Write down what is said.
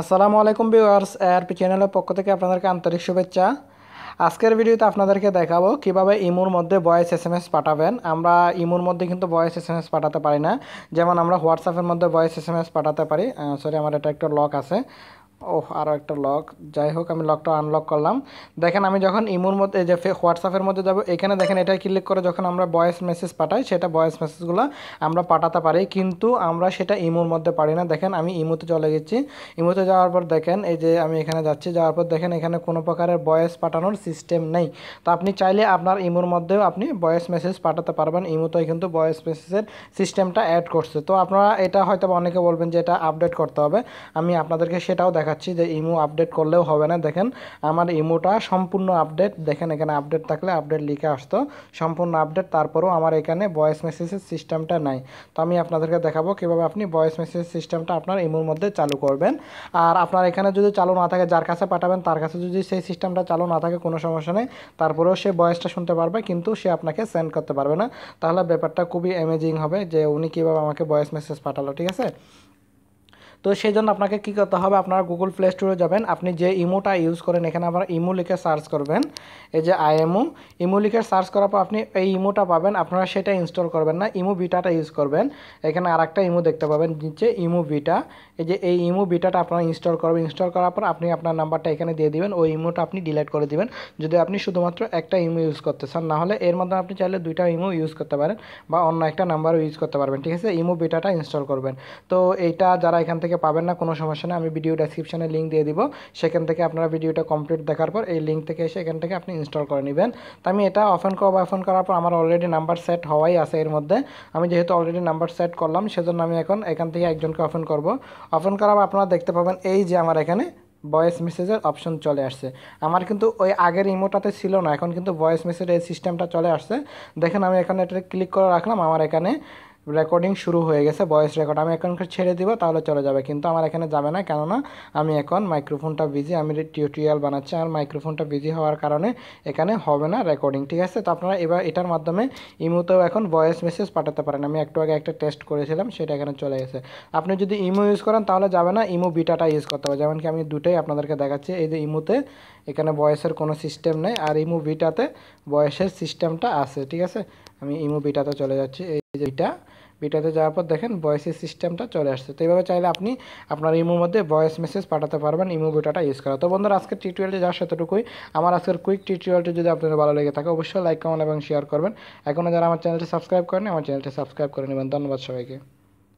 আসসালামু আলাইকুম viewers, ARP চ্যানেলের পক্ষ থেকে আপনাদেরকে আন্তরিক শুভেচ্ছা। আজকের ভিডিওতে আপনাদেরকে দেখাবো কিভাবে ইমোর মধ্যে ভয়েস এসএমএস পাঠাবেন। আমরা ইমোর মধ্যে কিন্তু ভয়েস এসএমএস পাঠাতে পারি না, যেমন আমরা হোয়াটসঅ্যাপের মধ্যে ভয়েস এসএমএস পাঠাতে পারি। সরি, আমার এটা একটা লক আছে। আরও একটা লক, যাই হোক আমি লকটা আনলক করলাম। দেখেন আমি যখন ইমোর মধ্যে যে হোয়াটসঅ্যাপের মধ্যে যাব, এখানে দেখেন এটা ক্লিক করে যখন আমরা ভয়েস মেসেজ পাঠাই, সেটা ভয়েস মেসেজগুলো আমরা পাঠাতে পারি, কিন্তু আমরা সেটা ইমোর মধ্যে পারি না। দেখেন আমি ইমোতে চলে গেছি। ইমোতে যাওয়ার পর দেখেন এই যে আমি এখানে যাচ্ছি, যাওয়ার পর দেখেন এখানে কোনো প্রকারের ভয়েস পাঠানোর সিস্টেম নেই। তো আপনি চাইলে আপনার ইমোর মধ্যেও আপনি ভয়েস মেসেজ পাঠাতে পারবেন। ইমোতে কিন্তু ভয়েস মেসেজের সিস্টেমটা অ্যাড করছে। তো আপনারা এটা হয়তো অনেকে বলবেন যে এটা আপডেট করতে হবে। আমি আপনাদেরকে সেটাও দেখাচ্ছি যে ইমো আপডেট করলেও হবে না। দেখেন আমার ইমোটা সম্পূর্ণ আপডেট। দেখেন এখানে আপডেট থাকলে আপডেট লিখে আসতো, সম্পূর্ণ আপডেট। তারপরেও আমার এখানে ভয়েস মেসেজের সিস্টেমটা নাই। তো আমি আপনাদেরকে দেখাবো কীভাবে আপনি ভয়েস মেসেজ সিস্টেমটা আপনার ইমোর মধ্যে চালু করবেন। আর আপনার এখানে যদি চালু না থাকে, যার কাছে পাঠাবেন তার কাছে যদি সেই সিস্টেমটা চালু না থাকে, কোনো সমস্যা নেই, তারপরেও সে ভয়েসটা শুনতে পারবে, কিন্তু সে আপনাকে সেন্ড করতে পারবে না। তাহলে ব্যাপারটা খুবই অ্যামেজিং হবে যে উনি কীভাবে আমাকে ভয়েস মেসেজ পাঠালো। ঠিক আছে, তো সেই জন্য আপনাকে কী করতে হবে, আপনারা গুগল প্লে স্টোরে যাবেন। আপনি যে ইমোটা ইউজ করেন, এখানে আপনারা ইমো লিখে সার্চ করবেন। এই যে ইমো লিখে সার্চ করার পর আপনি এই ইমোটা পাবেন। আপনারা সেটা ইনস্টল করবেন না, ইমো বিটাটা ইউজ করবেন। এখানে আরেকটা ইমো দেখতে পাবেন নিচে, ইমো বিটা। এই যে এই ইমো বিটাটা আপনারা ইনস্টল করবেন। ইনস্টল করার পর আপনি আপনার নাম্বারটা এখানে দিয়ে দিবেন। ওই ইমোটা আপনি ডিলিট করে দিবেন যদি আপনি শুধুমাত্র একটা ইমো ইউজ করতে চান। না হলে এর মধ্যে আপনি চাইলে দুইটা ইমো ইউজ করতে পারেন বা অন্য একটা নাম্বারও ইউজ করতে পারবেন। ঠিক আছে, ইমো বিটাটা ইনস্টল করবেন। তো এইটা যারা এখান থেকে পাবেন না, কোনো সমস্যা নেই, আমি ভিডিও ডেসক্রিপশনে লিঙ্ক দিয়ে দিব। সেখান থেকে আপনারা ভিডিওটা কমপ্লিট দেখার পর এই লিঙ্ক থেকে এসে এখান থেকে আপনি ইনস্টল করে নেবেন। তো আমি এটা ওপেন করব। ওপেন করার পর আমার অলরেডি নাম্বার সেট হওয়াই আছে এর মধ্যে। আমি যেহেতু অলরেডি নাম্বার সেট করলাম, সেজন্য আমি এখন এখান থেকে একজনকে ওপেন করব। ওপেন করার পর আপনারা দেখতে পাবেন এই যে আমার এখানে ভয়েস মেসেজের অপশন চলে আসছে। আমার কিন্তু ওই আগের ইমোটাতে ছিল না, এখন কিন্তু ভয়েস মেসেজের এই সিস্টেমটা চলে আসছে। দেখেন আমি এখানে এটা ক্লিক করে রাখলাম, আমার এখানে রেকর্ডিং শুরু হয়ে গেছে, ভয়েস রেকর্ড। আমি এখন ছেড়ে দিব, তাহলে চলে যাবে, কিন্তু আমার এখানে যাবে না, কেননা আমি এখন মাইক্রোফোনটা বিজি, আমি টিউটোরিয়াল বানাচ্ছি। আর মাইক্রোফোনটা বিজি হওয়ার কারণে এখানে হবে না রেকর্ডিং। ঠিক আছে, তো আপনারা এবার এটার মাধ্যমে ইমোতেও এখন ভয়েস মেসেজ পাঠাতে পারেন। আমি একটু আগে একটা টেস্ট করেছিলাম, সেটা এখানে চলে গেছে। আপনি যদি ইমো ইউজ করেন তাহলে যাবে না, ইমো বিটাটা ইউজ করতে হবে। যেমন কি আমি দুটোই আপনাদেরকে দেখাচ্ছি। এই যে ইমোতে এখানে ভয়েসের কোনো সিস্টেম নেই, আর ইমো বিটাতে ভয়েসের সিস্টেমটা আছে। ঠিক আছে, আমি ইমো বিটাতে চলে যাচ্ছি। এই যে বিটাতে যাওয়ার পর দেখেন ভয়েসের সিস্টেমটা চলে আসছে। তো এইভাবে চাইলে আপনি আপনার ইমোর মধ্যে ভয়েস মেসেজ পাঠাতে পারবেন ইমো বিটাটা ইউজ করা। তো বন্ধুরা, আজকের টিউটোরিয়ালটি যাওয়ার সাথেটুকুই। আমার আজকের কুইক টিউটোরিয়ালটি যদি আপনাদের ভালো লেগে থাকে, অবশ্যই লাইক, কমেন্ট এবং শেয়ার করবেন। এখনও যারা আমার চ্যানেলটি সাবস্ক্রাইব করেন, আমার চ্যানেলটি সাবস্ক্রাইব করে নেবেন। ধন্যবাদ সবাইকে।